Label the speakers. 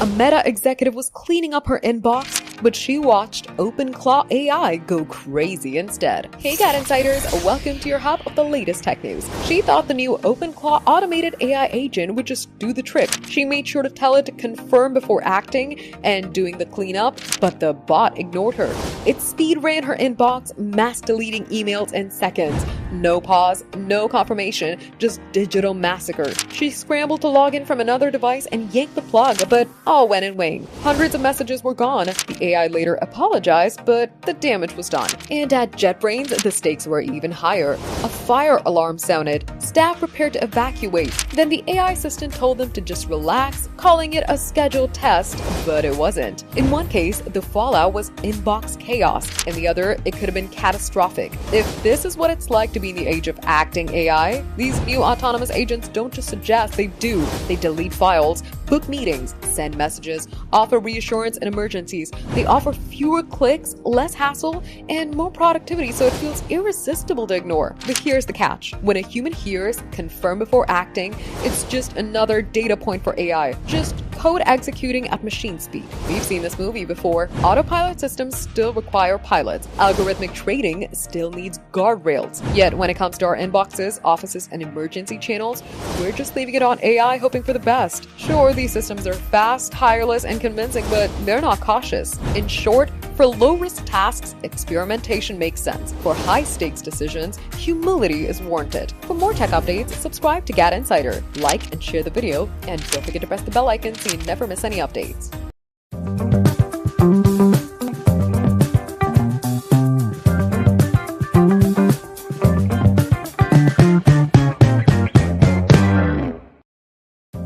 Speaker 1: A Meta executive was cleaning up her inbox, but she watched openclaw AI go crazy instead. Hey GadInsiders, welcome to your hub of the latest tech news. She thought the new openclaw automated AI agent would just do the trick. She made sure to tell it to confirm before acting and doing the cleanup, but the bot ignored her. It speed ran her inbox, mass deleting emails in seconds. No pause, no confirmation, just digital massacre. She scrambled to log in from another device and yanked the plug, but all went in vain. Hundreds of messages were gone. The AI later apologized, but the damage was done. And at JetBrains, the stakes were even higher. A fire alarm sounded. Staff prepared to evacuate. Then the AI assistant told them to just relax, calling it a scheduled test, but it wasn't. In one case, the fallout was inbox chaos. In the other, it could have been catastrophic. If this is what it's like to be in the age of acting AI, these new autonomous agents don't just suggest, they do. They delete files, book meetings, send messages, offer reassurance in emergencies. They offer fewer clicks, less hassle, and more productivity, so it feels irresistible to ignore. But here's the catch. When a human hears confirm before acting, it's just another data point for AI. Just code executing at machine speed. We've seen this movie before. Autopilot systems still require pilots. Algorithmic trading still needs guardrails. Yet when it comes to our inboxes, offices, and emergency channels, we're just leaving it on AI, hoping for the best. Sure, these systems are fast, tireless, and convincing, but they're not cautious. In short, for low-risk tasks, experimentation makes sense. For high-stakes decisions, humility is warranted. For more tech updates, subscribe to GadInsider, like and share the video, and don't forget to press the bell icon so you never miss any updates.